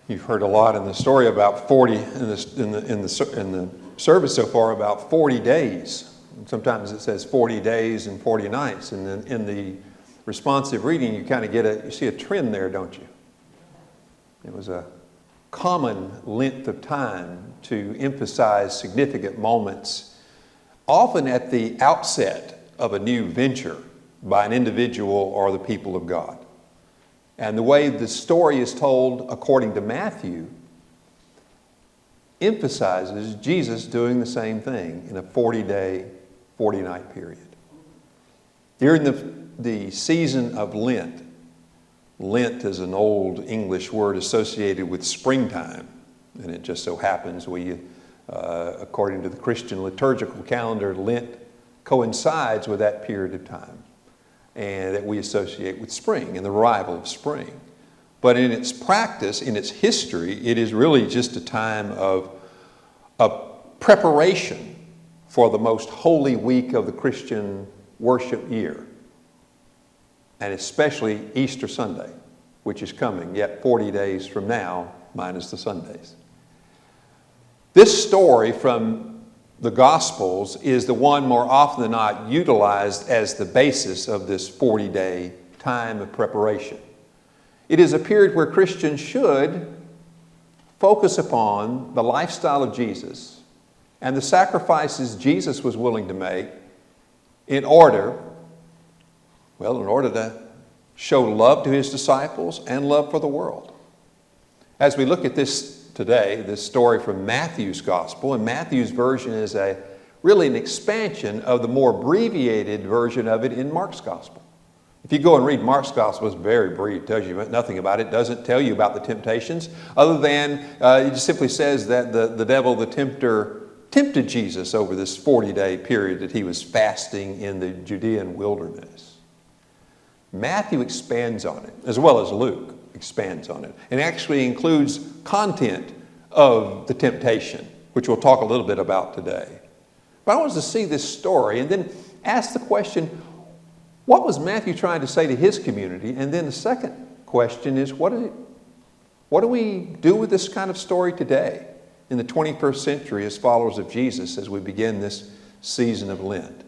You've heard a lot in the story about 40 in the service so far about 40 days. Sometimes it says 40 days and 40 nights, and then in the responsive reading you kind of you see a trend there, don't you? It was a common length of time to emphasize significant moments, often at the outset of a new venture by an individual or the people of God. And the way the story is told according to Matthew emphasizes Jesus doing the same thing in a 40-day, 40-night period. During the season of Lent, Lent is an old English word associated with springtime, and it just so happens according to the Christian liturgical calendar, Lent coincides with that period of time, and that we associate with spring and the arrival of spring. But in its practice, in its history, it is really just a time of preparation for the most holy week of the Christian worship year, and especially Easter Sunday, which is coming yet 40 days from now, minus the Sundays. This story from the Gospels is the one more often than not utilized as the basis of this 40-day time of preparation. It is a period where Christians should focus upon the lifestyle of Jesus and the sacrifices Jesus was willing to make in order to show love to his disciples and love for the world. As we look at this today, this story from Matthew's Gospel, and Matthew's version is really an expansion of the more abbreviated version of it in Mark's Gospel. If you go and read Mark's Gospel, it's very brief. It tells you nothing about it. It doesn't tell you about the temptations, other than it just simply says that the devil, the tempter, tempted Jesus over this 40-day period that he was fasting in the Judean wilderness. Matthew expands on it, as well as Luke expands on it, and actually includes content of the temptation, which we'll talk a little bit about today. But I want us to see this story and then ask the question, what was Matthew trying to say to his community? And then the second question is, what do we do with this kind of story today in the 21st century as followers of Jesus as we begin this season of Lent?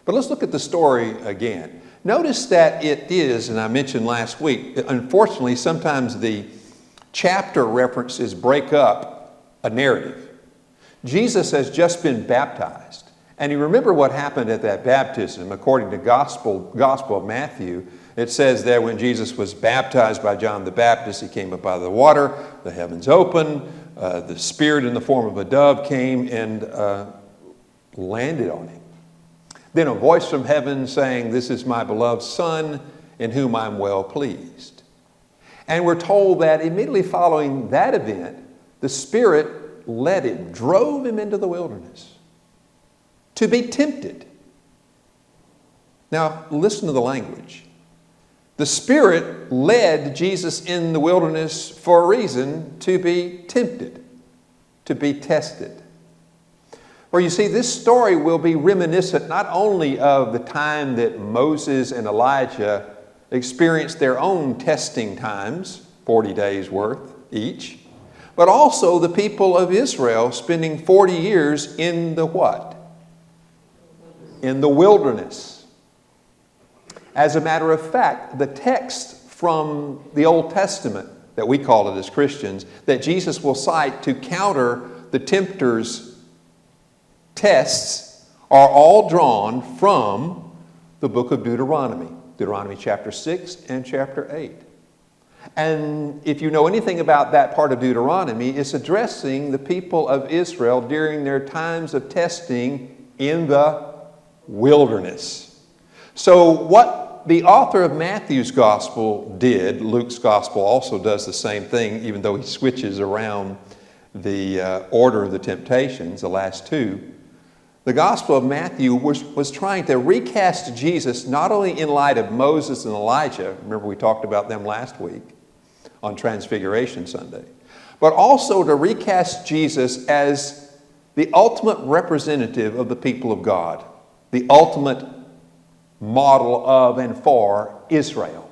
But let's look at the story again. Notice that it is, and I mentioned last week, unfortunately sometimes the chapter references break up a narrative. Jesus has just been baptized. And you remember what happened at that baptism. According to Gospel of Matthew, it says there when Jesus was baptized by John the Baptist, he came up out of the water, the heavens opened, the Spirit in the form of a dove came and landed on him. Then a voice from heaven saying, "This is my beloved Son, in whom I'm well pleased." And we're told that immediately following that event, the Spirit led him, drove him into the wilderness to be tempted. Now, listen to the language. The Spirit led Jesus in the wilderness for a reason, to be tempted, to be tested. For you see, this story will be reminiscent not only of the time that Moses and Elijah experienced their own testing times, 40 days worth each, but also the people of Israel spending 40 years in the what? In the wilderness. As a matter of fact, the text from the Old Testament, that we call it as Christians, that Jesus will cite to counter the tempter's tests are all drawn from the book of Deuteronomy. Deuteronomy chapter 6 and chapter 8. And if you know anything about that part of Deuteronomy, it's addressing the people of Israel during their times of testing in the wilderness. So what the author of Matthew's Gospel did, Luke's Gospel also does the same thing, even though he switches around the order of the temptations, the last two. The Gospel of Matthew was trying to recast Jesus not only in light of Moses and Elijah, remember we talked about them last week on Transfiguration Sunday, but also to recast Jesus as the ultimate representative of the people of God, the ultimate model of and for Israel.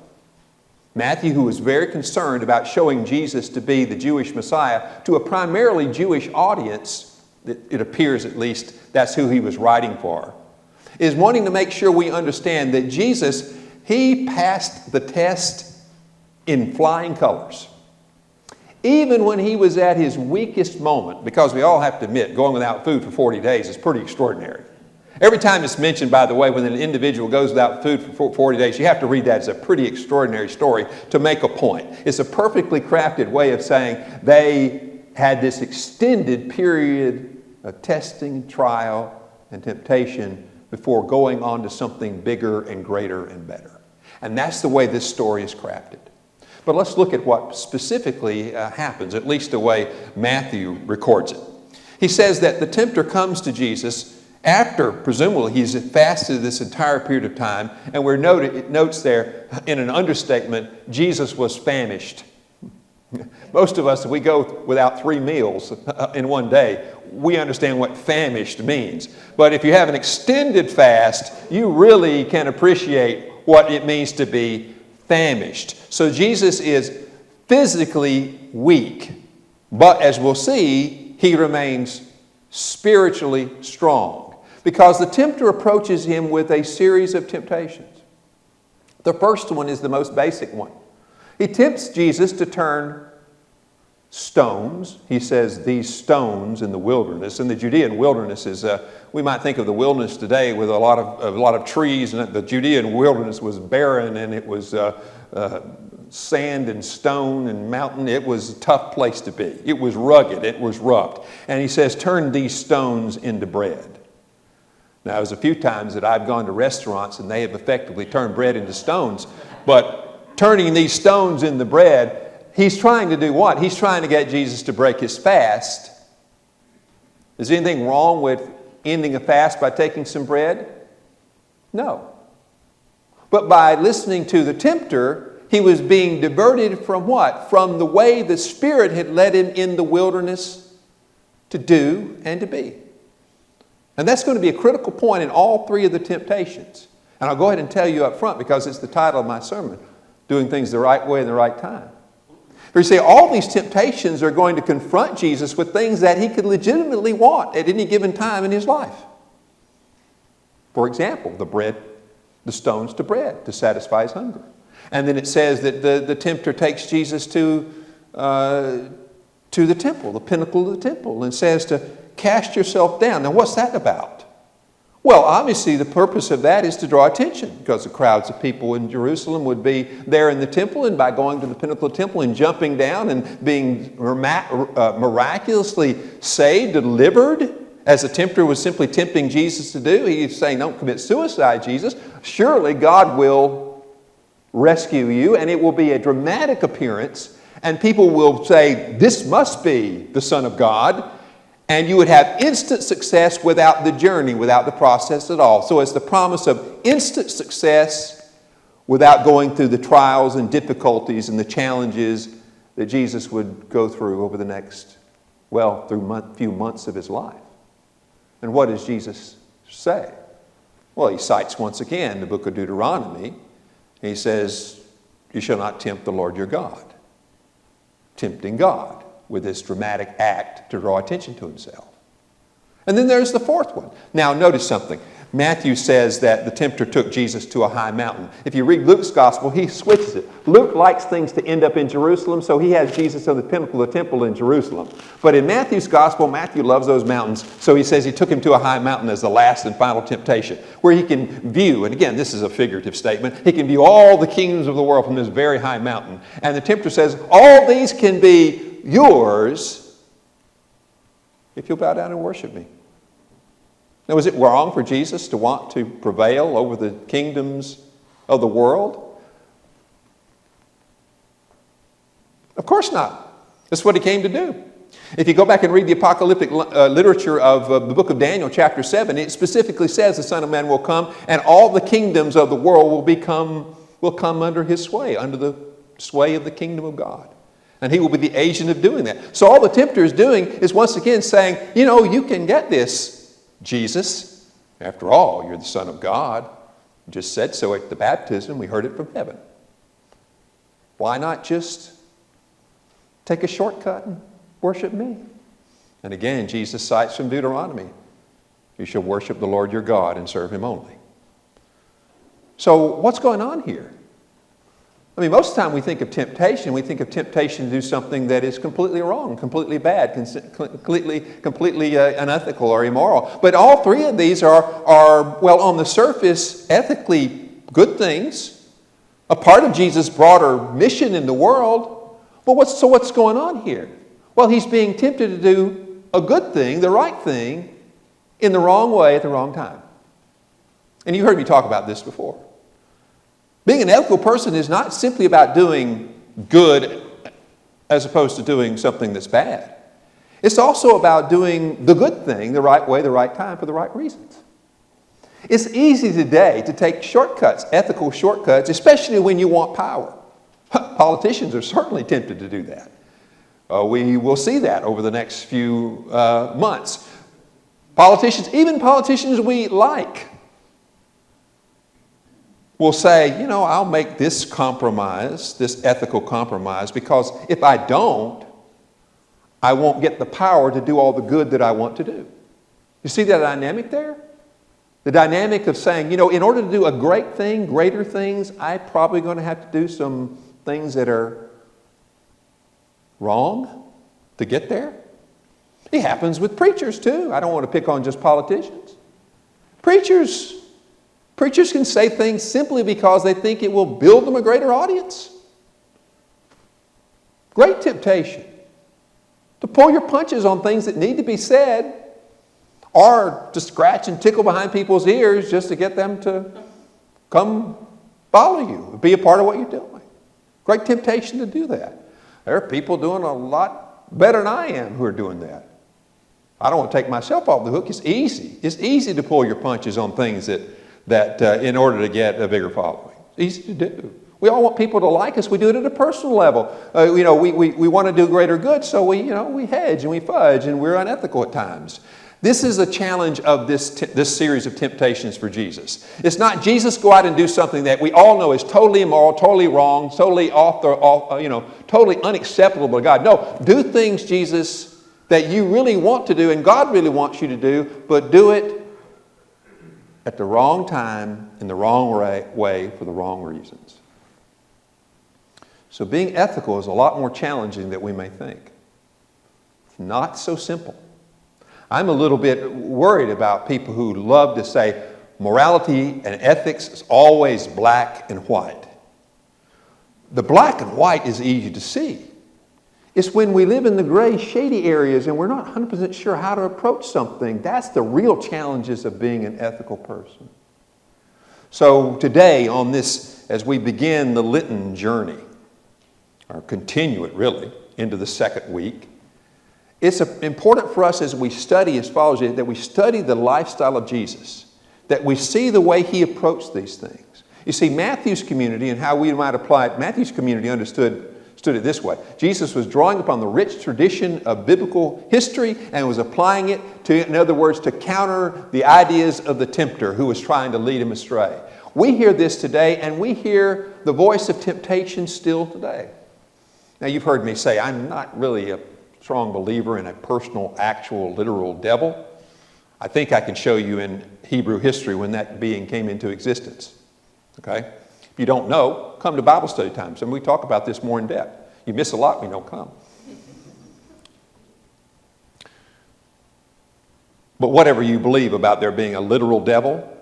Matthew, who was very concerned about showing Jesus to be the Jewish Messiah to a primarily Jewish audience, it appears at least that's who he was writing for, is wanting to make sure we understand that Jesus, he passed the test in flying colors. Even when he was at his weakest moment, because we all have to admit, going without food for 40 days is pretty extraordinary. Every time it's mentioned, by the way, when an individual goes without food for 40 days, you have to read that as a pretty extraordinary story to make a point. It's a perfectly crafted way of saying they had this extended period of testing, trial, and temptation before going on to something bigger and greater and better. And that's the way this story is crafted. But let's look at what specifically happens, at least the way Matthew records it. He says that the tempter comes to Jesus after, presumably, he's fasted this entire period of time, and it notes there in an understatement, Jesus was famished. Most of us, if we go without 3 meals in one day, we understand what famished means. But if you have an extended fast, you really can appreciate what it means to be famished. So Jesus is physically weak, but as we'll see, he remains spiritually strong. Because the tempter approaches him with a series of temptations. The first one is the most basic one. He tempts Jesus to turn stones. He says these stones in the wilderness. And the Judean wilderness is, we might think of the wilderness today with a lot of trees. And the Judean wilderness was barren, and it was sand and stone and mountain. It was a tough place to be. It was rugged. It was rough. And he says, turn these stones into bread. Now, there's a few times that I've gone to restaurants and they have effectively turned bread into stones. But turning these stones into bread, he's trying to do what? He's trying to get Jesus to break his fast. Is there anything wrong with ending a fast by taking some bread? No. But by listening to the tempter, he was being diverted from what? From the way the Spirit had led him in the wilderness to do and to be. And that's going to be a critical point in all 3 of the temptations. And I'll go ahead and tell you up front because it's the title of my sermon, Doing Things the Right Way in the Right Time. But you see, all these temptations are going to confront Jesus with things that he could legitimately want at any given time in his life. For example, the stones to bread to satisfy his hunger. And then it says that the tempter takes Jesus to the temple, the pinnacle of the temple, and says to cast yourself down. Now, what's that about? Well, obviously, the purpose of that is to draw attention because the crowds of people in Jerusalem would be there in the temple, and by going to the pinnacle of the temple and jumping down and being miraculously saved, delivered, as the tempter was simply tempting Jesus to do. He's saying, don't commit suicide, Jesus. Surely God will rescue you, and it will be a dramatic appearance, and people will say, this must be the Son of God. And you would have instant success without the journey, without the process at all. So it's the promise of instant success without going through the trials and difficulties and the challenges that Jesus would go through over the next, few months of his life. And what does Jesus say? Well, he cites once again the book of Deuteronomy. He says, you shall not tempt the Lord your God. Tempting God with this dramatic act to draw attention to himself. And then there's the 4th one. Now, notice something. Matthew says that the tempter took Jesus to a high mountain. If you read Luke's gospel, he switches it. Luke likes things to end up in Jerusalem, so he has Jesus on the pinnacle of the temple in Jerusalem. But in Matthew's gospel, Matthew loves those mountains, so he says he took him to a high mountain as the last and final temptation, where he can view, and again, this is a figurative statement, he can view all the kingdoms of the world from this very high mountain. And the tempter says, all these can be yours if you'll bow down and worship me. Now, is it wrong for Jesus to want to prevail over the kingdoms of the world? Of course not. That's what he came to do. If you go back and read the apocalyptic literature of the book of Daniel, chapter 7, it specifically says the Son of Man will come and all the kingdoms of the world will come under his sway, under the sway of the kingdom of God. And he will be the agent of doing that. So all the tempter is doing is once again saying, you can get this, Jesus. After all, you're the Son of God. You just said so at the baptism. We heard it from heaven. Why not just take a shortcut and worship me? And again, Jesus cites from Deuteronomy, you shall worship the Lord your God and serve him only. So what's going on here? I mean, most of the time we think of temptation to do something that is completely wrong, completely bad, completely unethical or immoral. But all three of these are, well, on the surface, ethically good things, a part of Jesus' broader mission in the world. But what's going on here? Well, he's being tempted to do a good thing, the right thing, in the wrong way at the wrong time. And you heard me talk about this before. Being an ethical person is not simply about doing good as opposed to doing something that's bad. It's also about doing the good thing the right way, the right time, for the right reasons. It's easy today to take shortcuts, ethical shortcuts, especially when you want power. Politicians are certainly tempted to do that. We will see that over the next few months. Even politicians we like, will say, I'll make this compromise, this ethical compromise, because if I don't, I won't get the power to do all the good that I want to do. You see that dynamic there? The dynamic of saying, in order to do a great thing, greater things, I'm probably going to have to do some things that are wrong to get there. It happens with preachers too. I don't want to pick on just politicians. Preachers can say things simply because they think it will build them a greater audience. Great temptation to pull your punches on things that need to be said, or to scratch and tickle behind people's ears just to get them to come follow you, be a part of what you're doing. Great temptation to do that. There are people doing a lot better than I am who are doing that. I don't want to take myself off the hook. It's easy. It's easy to pull your punches on things that in order to get a bigger following. It's easy to do. We all want people to like us. We do it at a personal level. We want to do greater good, so we hedge and we fudge and we're unethical at times. This is a challenge of this series of temptations for Jesus. It's not Jesus go out and do something that we all know is totally immoral, totally wrong, totally totally unacceptable to God. No, do things, Jesus, that you really want to do and God really wants you to do, but do it at the wrong time, in the wrong way, for the wrong reasons. So being ethical is a lot more challenging than we may think. It's not so simple. I'm a little bit worried about people who love to say morality and ethics is always black and white. The black and white is easy to see. It's when we live in the gray, shady areas and we're not 100% sure how to approach something. That's the real challenges of being an ethical person. So today on this, as we begin the Lenten journey, or continue it really, into the second week, it's important for us as we study as follows, that we study the lifestyle of Jesus, that we see the way he approached these things. You see, Matthew's community and how we might apply it, Matthew's community understood it this way. Jesus was drawing upon the rich tradition of biblical history and was applying it to, in other words, to counter the ideas of the tempter who was trying to lead him astray. We hear this today, and we hear the voice of temptation still today. Now, you've heard me say I'm not really a strong believer in a personal, actual, literal devil. I think I can show you in Hebrew history when that being came into existence. Okay? If you don't know, come to Bible study times, and we talk about this more in depth. You miss a lot when you don't come. But whatever you believe about there being a literal devil,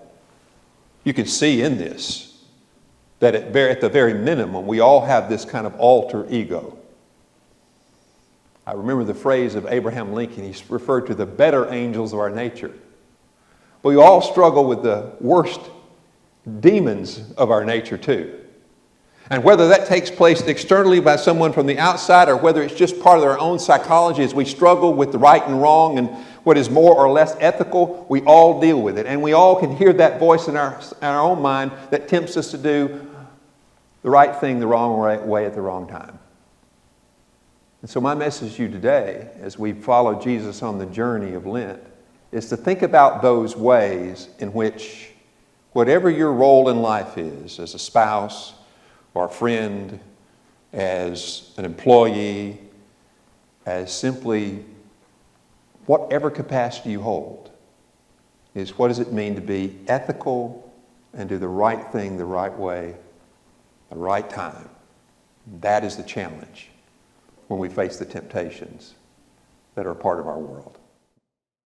you can see in this that at the very minimum, we all have this kind of alter ego. I remember the phrase of Abraham Lincoln. He referred to the better angels of our nature. But we all struggle with the worst demons of our nature too. And whether that takes place externally by someone from the outside or whether it's just part of our own psychology as we struggle with the right and wrong and what is more or less ethical, we all deal with it. And we all can hear that voice in our own mind that tempts us to do the right thing the wrong way at the wrong time. And so my message to you today, as we follow Jesus on the journey of Lent, is to think about those ways in which whatever your role in life is, as a spouse or a friend as an employee, as simply whatever capacity you hold, is what does it mean to be ethical and do the right thing the right way, the right time. That is the challenge when we face the temptations that are a part of our world.